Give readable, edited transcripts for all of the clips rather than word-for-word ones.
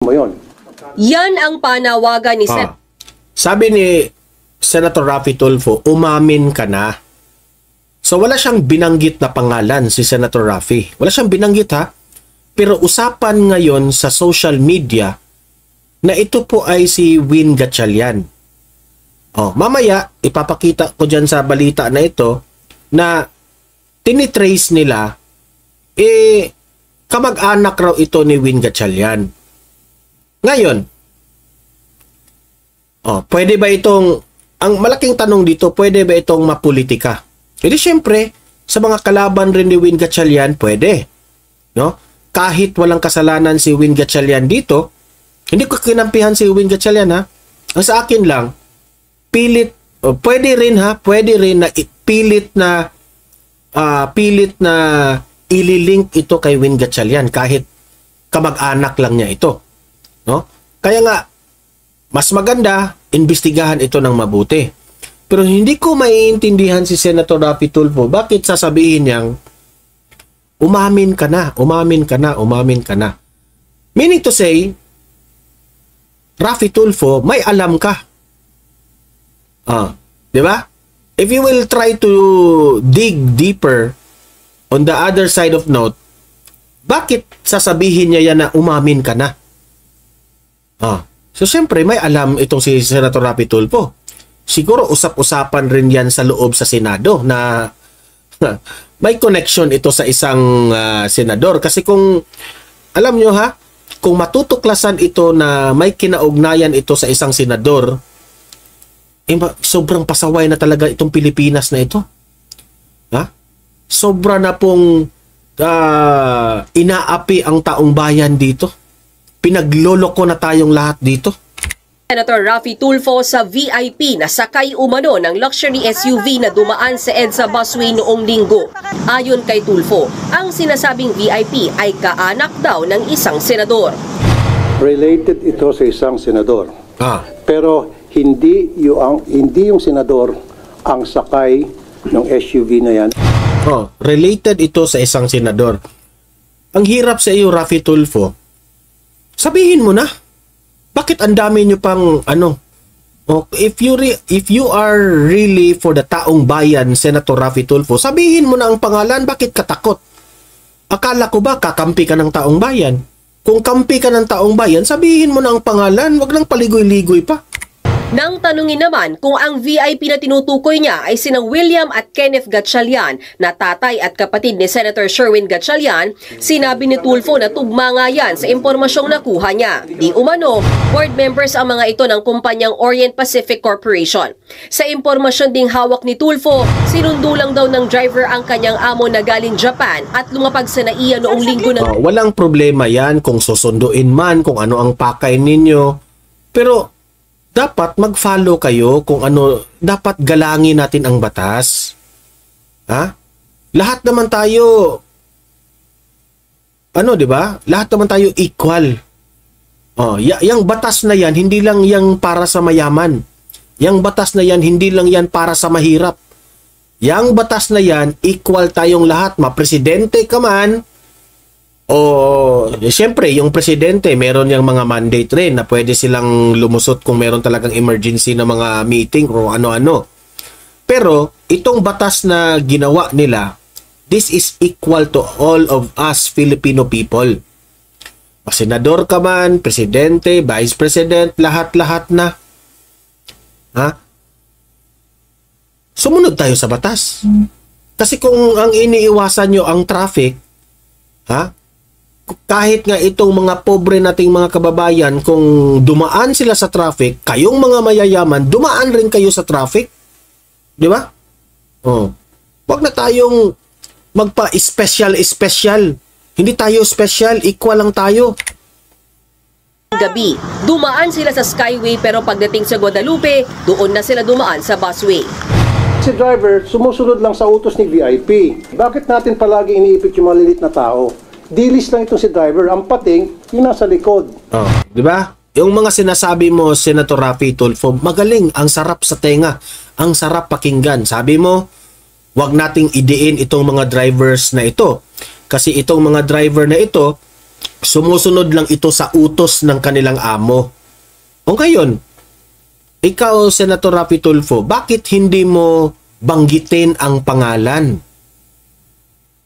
mo yon. Yan ang panawagan ni Sabi ni Senator Raffy Tulfo, umamin ka na. So wala siyang binanggit na pangalan si Senator Raffy. Wala siyang binanggit ha. Pero usapan ngayon sa social media na ito po ay si Win Gatchalian. Mamaya ipapakita ko dyan sa balita na ito na tinitrace nila kamag-anak raw ito ni Win Gatchalian. Ngayon, pwede ba itong, ang malaking tanong dito, pwede ba itong mapolitika? Hindi syempre, sa mga kalaban rin ni Win Gatchalian, pwede. No? Kahit walang kasalanan si Win Gatchalian dito, hindi ko kinampihan si Win Gatchalian ha. Ang sa akin lang, pwede rin na pilit na ililink ito kay Win Gatchalian kahit kamag-anak lang niya ito. No? Kaya nga, mas maganda, imbestigahan ito ng mabuti. Pero hindi ko maiintindihan si Senator Raffy Tulfo, bakit sasabihin niyang umamin ka na. Meaning to say, Raffy Tulfo, may alam ka. Di ba? If you will try to dig deeper on the other side of note, bakit sasabihin niya yan na umamin ka na? So, siyempre, may alam itong si Senator Raffy Tulfo. Siguro, usap-usapan rin yan sa loob sa Senado na may connection ito sa isang senador. Kasi kung, alam nyo ha, kung matutuklasan ito na may kinaugnayan ito sa isang senador, sobrang pasaway na talaga itong Pilipinas na ito. Sobra na pong inaapi ang taong bayan dito. Pinagloloko na tayong lahat dito. Senator Raffy Tulfo sa VIP na sakay umano ng luxury SUV na dumaan sa EDSA busway noong linggo. Ayon kay Tulfo, ang sinasabing VIP ay kaanak daw ng isang senador. Related ito sa isang senador. Pero hindi yung senador ang sakay ng SUV na yan. Related ito sa isang senador. Ang hirap sa iyo, Raffy Tulfo. Sabihin mo na. Bakit ang dami nyo pang if you are really for the taong bayan, Senator Raffy Tulfo, sabihin mo na ang pangalan, bakit katakot? Akala ko ba kakampi ka ng taong bayan? Kung kampi ka ng taong bayan, sabihin mo na ang pangalan, wag lang paligoy-ligoy pa. Nang tanungin naman kung ang VIP na tinutukoy niya ay sinang William at Kenneth Gatchalian na tatay at kapatid ni Senator Sherwin Gatchalian, sinabi ni Tulfo na tugma nga yan sa impormasyong nakuha niya. Di umano, board members ang mga ito ng kumpanyang Orient Pacific Corporation. Sa impormasyon ding hawak ni Tulfo, sinundo lang daw ng driver ang kanyang amo na galing Japan at lumapag sa NAIA noong linggo ng... Walang problema yan kung susunduin man, kung ano ang pakay ninyo. Pero dapat mag-follow kayo kung ano, dapat galangin natin ang batas. Lahat naman tayo, di ba? Lahat naman tayo equal. Yang batas na yan, hindi lang yang para sa mayaman. Yang batas na yan, hindi lang yan para sa mahirap. Yang batas na yan, equal tayong lahat. Mapresidente ka man, siyempre, yung presidente, meron yung mga mandate rin na pwede silang lumusot kung meron talagang emergency na mga meeting o ano-ano. Pero, itong batas na ginawa nila, this is equal to all of us Filipino people. Senador ka man, presidente, vice president, lahat-lahat na. Sumunod tayo sa batas. Kasi kung ang iniiwasan nyo ang traffic, kahit nga itong mga pobre nating mga kababayan, kung dumaan sila sa traffic, kayong mga mayayaman, dumaan rin kayo sa traffic. Di ba? Wag na tayong magpa-special. Hindi tayo special, equal lang tayo. Gabi, dumaan sila sa Skyway pero pagdating sa Guadalupe, doon na sila dumaan sa busway. Si driver, sumusunod lang sa utos ni VIP. Bakit natin palagi iniipit yung malilit na tao? Dilis lang itong si driver, ang pating, yung nasa likod. Di ba? Yung mga sinasabi mo, Senator Raffy Tulfo, magaling, ang sarap sa tenga, ang sarap pakinggan. Sabi mo, wag nating idiin itong mga drivers na ito. Kasi itong mga driver na ito, sumusunod lang ito sa utos ng kanilang amo. O ngayon, ikaw, Senator Raffy Tulfo, bakit hindi mo banggitin ang pangalan?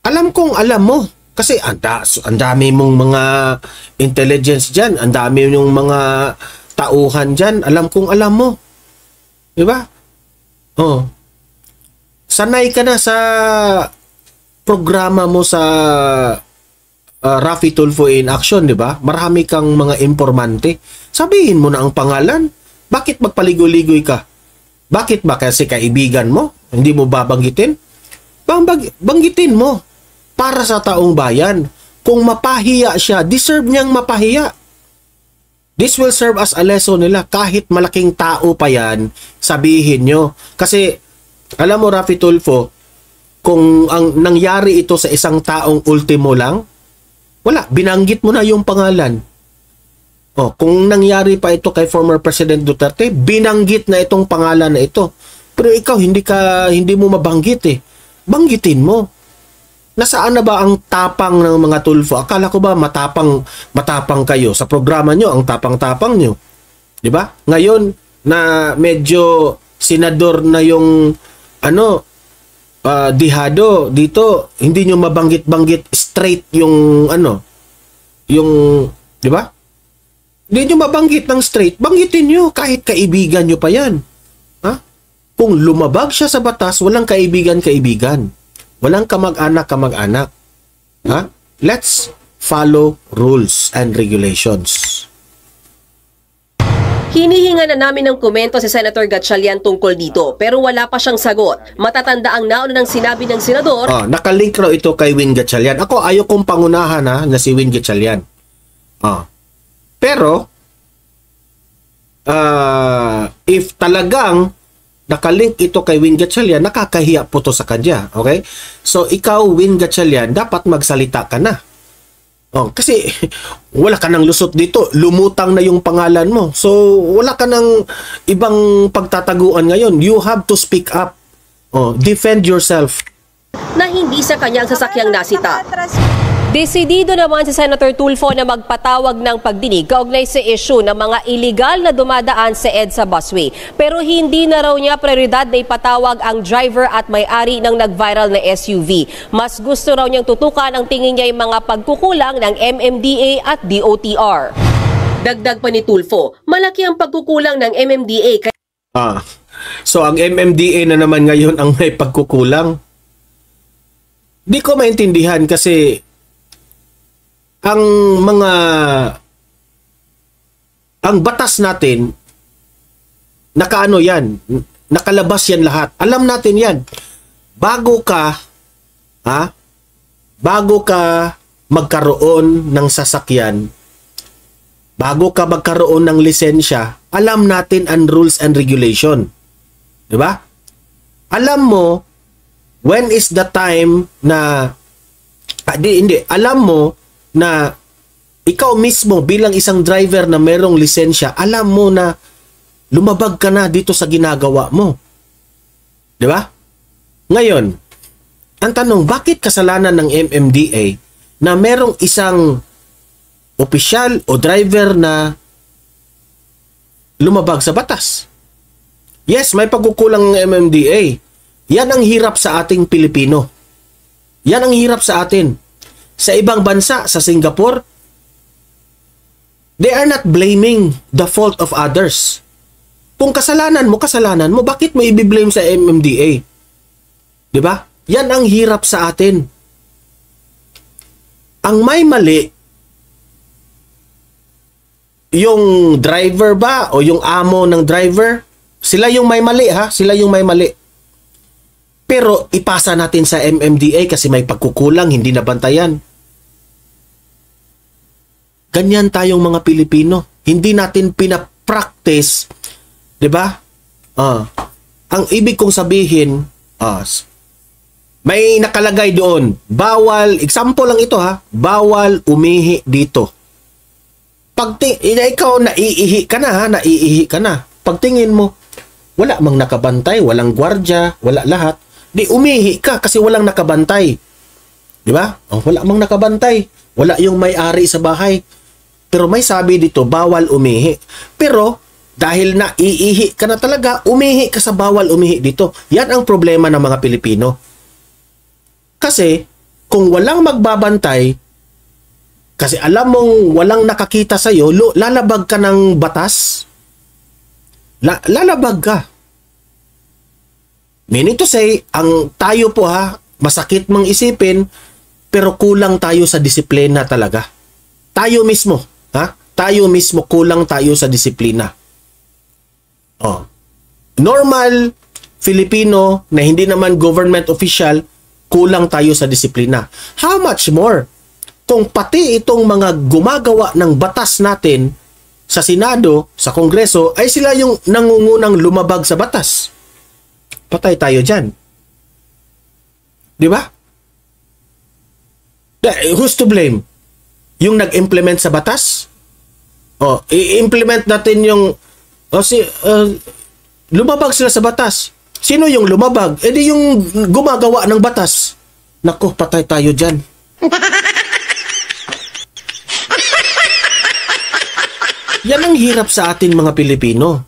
Alam kong alam mo. Kasi ang dami mong mga intelligence dyan, ang dami mong mga tauhan dyan, alam kong alam mo. Diba? Oh. Sanay ka na sa programa mo sa Raffy Tulfo in Action, diba? Marami kang mga informante. Sabihin mo na ang pangalan. Bakit magpaligoy-ligoy ka? Bakit ba? Kasi kaibigan mo? Hindi mo babanggitin? Banggitin mo. Para sa taong bayan. Kung mapahiya siya, deserve niyang mapahiya. This will serve as a lesson nila. Kahit malaking tao pa yan, sabihin nyo. Kasi, alam mo, Raffy Tulfo, kung ang nangyari ito sa isang taong ultimo lang, wala, binanggit mo na yung pangalan. Oh, kung nangyari pa ito kay former President Duterte, binanggit na itong pangalan na ito. Pero ikaw, hindi mo mabanggit eh. Banggitin mo. Nasaan na ba ang tapang ng mga Tulfo? Akala ko ba matapang kayo sa programa nyo, ang tapang-tapang nyo. 'Di ba? Ngayon na medyo senador na yung dihado dito, hindi nyo mabanggit-banggit straight yung yung 'di ba? Hindi nyo mabanggit ng straight, banggitin nyo kahit kaibigan nyo pa yan. Ha? Kung lumabag siya sa batas, walang kaibigan-kaibigan. Walang kamag-anak. Ha? Let's follow rules and regulations. Hinihinga na namin ng komento si Senator Gatchalian tungkol dito pero wala pa siyang sagot. Matatanda ang nauna ng sinabi ng senador. Nakalink raw ito kay Win Gatchalian. Ako ayaw kong pangunahan na si Win Gatchalian. Pero if talagang nakalink ito kay Win Gatchalian, nakakahiya po to sa kanya. Okay? So, ikaw, Win Gatchalian, dapat magsalita ka na. Kasi wala ka nang lusot dito. Lumutang na yung pangalan mo. So, wala ka nang ibang pagtataguan ngayon. You have to speak up. Defend yourself. Na hindi sa kanyang sasakyang nasita. Desidido naman si Senator Tulfo na magpatawag ng pagdinig kaugnay sa issue ng mga illegal na dumadaan sa EDSA busway. Pero hindi na raw niya prioridad na ipatawag ang driver at may-ari ng nag-viral na SUV. Mas gusto raw niyang tutukan ang tingin niya yung mga pagkukulang ng MMDA at DOTR. Dagdag pa ni Tulfo, malaki ang pagkukulang ng MMDA. So ang MMDA na naman ngayon ang may pagkukulang? Di ko maintindihan kasi ang batas natin, nakalabas yan lahat. Alam natin yan. Bago ka magkaroon ng sasakyan, bago ka magkaroon ng lisensya, alam natin ang rules and regulation. Diba? Alam mo, when is the time na, alam mo, na ikaw mismo bilang isang driver na merong lisensya, alam mo na lumabag ka na dito sa ginagawa mo. Di ba? Ngayon, ang tanong, bakit kasalanan ng MMDA na merong isang opisyal o driver na lumabag sa batas? Yes, may pagkukulang ng MMDA. Yan ang hirap sa ating Pilipino. Yan ang hirap sa atin. Sa ibang bansa, sa Singapore, they are not blaming the fault of others. Kung kasalanan mo, bakit mo i-blame sa MMDA? Diba? Yan ang hirap sa atin. Ang may mali, yung driver ba o yung amo ng driver, sila yung may mali ha, sila yung may mali. Pero ipasa natin sa MMDA kasi may pagkukulang, hindi nabantayan. Ganyan tayong mga Pilipino. Hindi natin pinapractice, 'di ba? Ang ibig kong sabihin, may nakalagay doon, bawal, example lang ito ha, bawal umihi dito. Ikaw naiihi ka na. Pagtingin mo, wala mang nakabantay, walang gwardya, wala lahat. Di umihi ka kasi walang nakabantay. Di ba? Wala mang nakabantay. Wala yung may-ari sa bahay. Pero may sabi dito, bawal umihi. Pero, dahil na iihi ka na talaga, umihi ka sa bawal umihi dito. Yan ang problema ng mga Pilipino. Kasi, kung walang magbabantay, kasi alam mong walang nakakita sa'yo, lalabag ka ng batas. Lalabag ka. Meaning to say, ang tayo po masakit mang isipin, pero kulang tayo sa disiplina talaga. Tayo mismo, tayo mismo kulang tayo sa disiplina. Normal Filipino na hindi naman government official, kulang tayo sa disiplina. How much more kung pati itong mga gumagawa ng batas natin sa Senado, sa Kongreso, ay sila yung nangungunang lumabag sa batas. Patay tayo dyan. Di ba? Who's to blame? Yung nag-implement sa batas? I-implement natin yung lumabag sila sa batas. Sino yung lumabag? E di yung gumagawa ng batas. Naku, patay tayo dyan. Yan ang hirap sa atin mga Pilipino.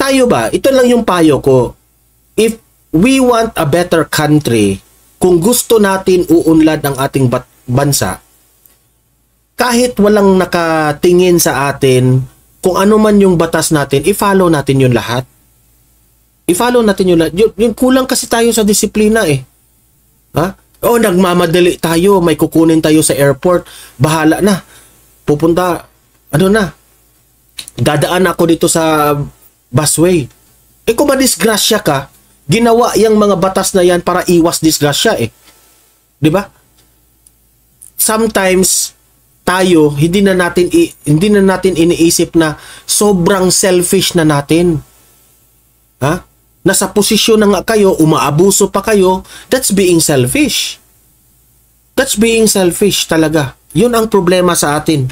Tayo ba? Ito lang yung payo ko. If we want a better country, kung gusto natin uunlad ang ating bansa, kahit walang nakatingin sa atin, kung ano man yung batas natin, i-follow natin yun lahat. I-follow natin yun lahat. Yung kulang kasi tayo sa disiplina nagmamadali tayo, may kukunin tayo sa airport, bahala na. Pupunta, dadaan ako dito sa busway. Kung madisgrasya ka, ginawa yung mga batas na yan para iwas disgrasya Di ba? Sometimes, tayo, hindi na natin iniisip na sobrang selfish na natin. Nasa posisyon na nga kayo, umaabuso pa kayo, that's being selfish. That's being selfish talaga. Yun ang problema sa atin.